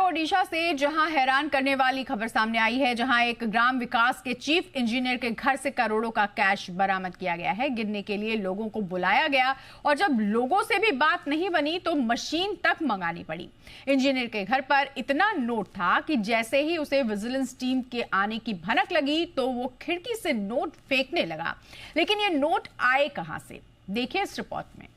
ओडिशा से जहां हैरान करने वाली खबर सामने आई है, जहां एक ग्राम विकास के चीफ इंजीनियर के घर से करोड़ों का कैश बरामद किया गया है। गिनने के लिए लोगों को बुलाया गया और जब लोगों से भी बात नहीं बनी तो मशीन तक मंगानी पड़ी। इंजीनियर के घर पर इतना नोट था कि जैसे ही उसे विजिलेंस टीम के आने की भनक लगी तो वो खिड़की से नोट फेंकने लगा। लेकिन ये नोट आए कहां से, देखिए इस रिपोर्ट में।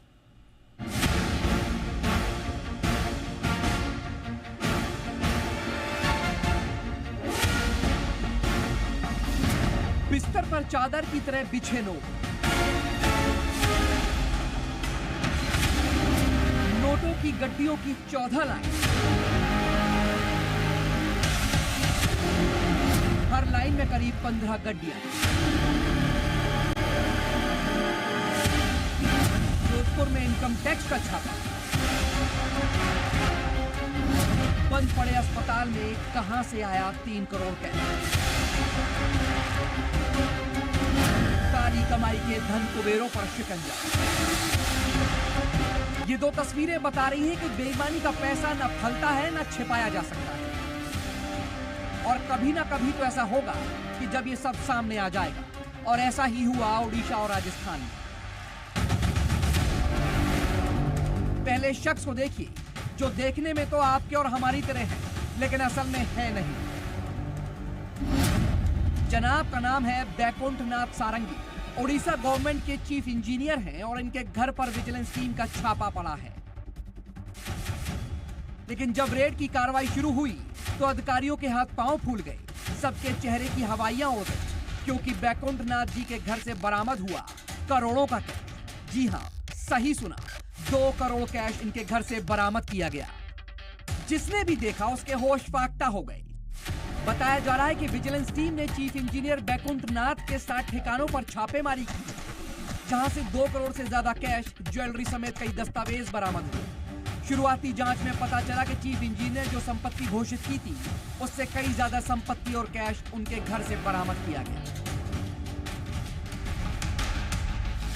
बिस्तर पर चादर की तरह बिछे नोट, नोटों की गड्डियों की 14 लाइन, हर लाइन में करीब 15 गड्डियां। जोधपुर में इनकम टैक्स का छापा, बंद पड़े अस्पताल में कहां से आया 3 करोड़ कैश। सारी कमाई के धन कुबेरों पर शिकंजा। ये दो तस्वीरें बता रही हैं कि बेईमानी का पैसा न फलता है न छिपाया जा सकता है, और कभी ना कभी तो ऐसा होगा कि जब ये सब सामने आ जाएगा, और ऐसा ही हुआ ओडिशा और राजस्थान में। पहले शख्स को देखिए जो देखने में तो आपके और हमारी तरह है, लेकिन असल में है नहीं। जनाब का नाम है बैकुंठनाथ सारंगी, ओडिशा गवर्नमेंट के चीफ इंजीनियर हैं और इनके घर पर विजिलेंस टीम का छापा पड़ा है। लेकिन जब रेड की कार्रवाई शुरू हुई तो अधिकारियों के हाथ पांव फूल गए, सबके चेहरे की हवाइयां उड़ गई, क्योंकि बैकुंठनाथ जी के घर से बरामद हुआ करोड़ों का कैश। जी हां, सही सुना, 2 करोड़ कैश इनके घर से बरामद किया गया। जिसने भी देखा उसके होश फाख्ता हो गए। बताया जा रहा है कि विजिलेंस टीम ने चीफ इंजीनियर बैकुंठनाथ के 7 ठिकानों पर छापेमारी की, जहां से 2 करोड़ से ज्यादा कैश, ज्वेलरी समेत कई दस्तावेज बरामद हुए। शुरुआती जांच में पता चला कि चीफ इंजीनियर जो संपत्ति घोषित की थी, उससे कई ज्यादा संपत्ति और कैश उनके घर से बरामद किया गया।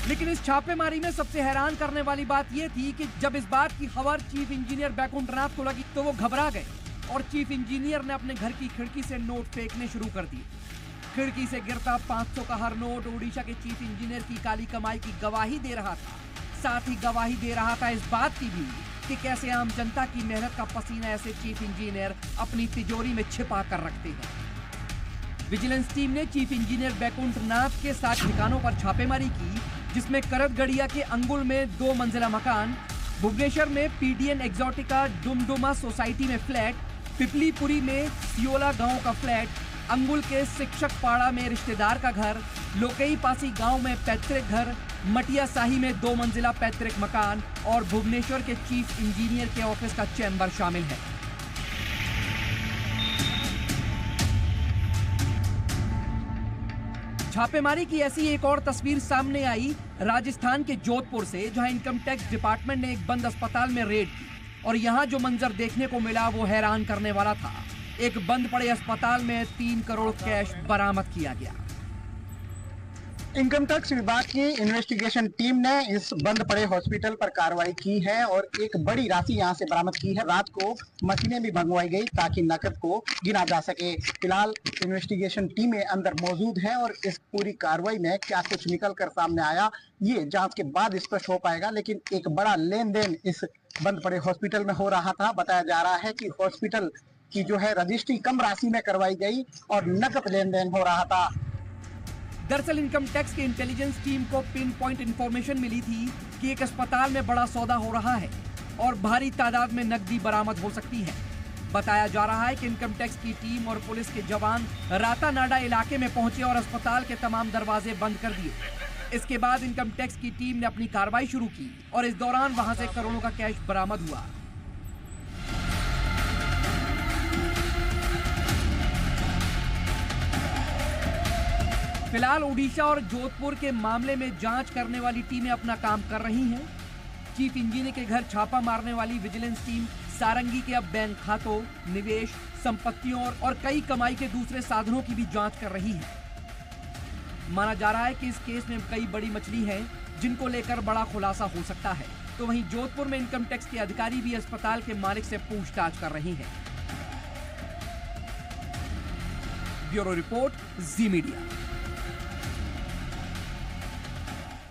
लेकिन इस छापेमारी में सबसे हैरान करने वाली बात यह थी कि जब इस बात की खबर चीफ इंजीनियर बैकुंठनाथ को लगी तो वो घबरा गए और चीफ इंजीनियर ने अपने घर की खिड़की से नोट फेंकने शुरू कर दिए। खिड़की से गिरता 500 का हर नोट ओडिशा के चीफ इंजीनियर की काली कमाई की गवाही दे रहा था। साथ ही गवाही दे रहा था इस बात की भी कि कैसे आम जनता की मेहनत का पसीना ऐसे चीफ इंजीनियर अपनी तिजोरी में छिपा कर रखते हैं। विजिलेंस टीम ने चीफ इंजीनियर बैकुंठनाथ के 7 ठिकानों पर छापेमारी की, जिसमें करतगढ़िया के अंगुल में 2 मंजिला मकान, भुवनेश्वर में पीडीएन एक्सोटिका डुमडुमा सोसाइटी में फ्लैट, पिपलीपुरी में सियोला गांव का फ्लैट, अंगुल के शिक्षक पाड़ा में रिश्तेदार का घर, लोकई पासी गांव में पैतृक घर, मटिया साही में 2 मंजिला पैतृक मकान और भुवनेश्वर के चीफ इंजीनियर के ऑफिस का चैम्बर शामिल है। छापेमारी की ऐसी एक और तस्वीर सामने आई राजस्थान के जोधपुर से, जहां इनकम टैक्स डिपार्टमेंट ने एक बंद अस्पताल में रेड की, और यहां जो मंजर देखने को मिला वो हैरान करने वाला था। एक बंद पड़े अस्पताल में 3 करोड़ कैश बरामद किया गया। इनकम टैक्स विभाग की इन्वेस्टिगेशन टीम ने इस बंद पड़े हॉस्पिटल पर कार्रवाई की है और एक बड़ी राशि यहां से बरामद की है। रात को मशीनें भी भंगवाई गई ताकि नकद को गिना जा सके। फिलहाल इन्वेस्टिगेशन टीमें अंदर मौजूद हैं और इस पूरी कार्रवाई में क्या कुछ निकल कर सामने आया ये जांच के बाद स्पष्ट हो पाएगा। लेकिन एक बड़ा लेन देन इस बंद पड़े हॉस्पिटल में हो रहा था। बताया जा रहा है कि हॉस्पिटल की जो है रजिस्ट्री कम राशि में करवाई गई और नकद लेन देन हो रहा था। दरअसल इनकम टैक्स की इंटेलिजेंस टीम को पिन पॉइंट इंफॉर्मेशन मिली थी कि एक अस्पताल में बड़ा सौदा हो रहा है और भारी तादाद में नकदी बरामद हो सकती है। बताया जा रहा है कि इनकम टैक्स की टीम और पुलिस के जवान रातानाडा इलाके में पहुंचे और अस्पताल के तमाम दरवाजे बंद कर दिए। इसके बाद इनकम टैक्स की टीम ने अपनी कार्रवाई शुरू की और इस दौरान वहां से करोड़ों का कैश बरामद हुआ। फिलहाल ओडिशा और जोधपुर के मामले में जांच करने वाली टीमें अपना काम कर रही हैं। चीफ इंजीनियर के घर छापा मारने वाली विजिलेंस टीम सारंगी के अब बैंक खातों, निवेश, संपत्तियों और कई कमाई के दूसरे साधनों की भी जांच कर रही है। माना जा रहा है कि इस केस में कई बड़ी मछली है जिनको लेकर बड़ा खुलासा हो सकता है। तो वहीं जोधपुर में इनकम टैक्स के अधिकारी भी अस्पताल के मालिक से पूछताछ कर रही हैं। ब्यूरो रिपोर्ट, जी मीडिया।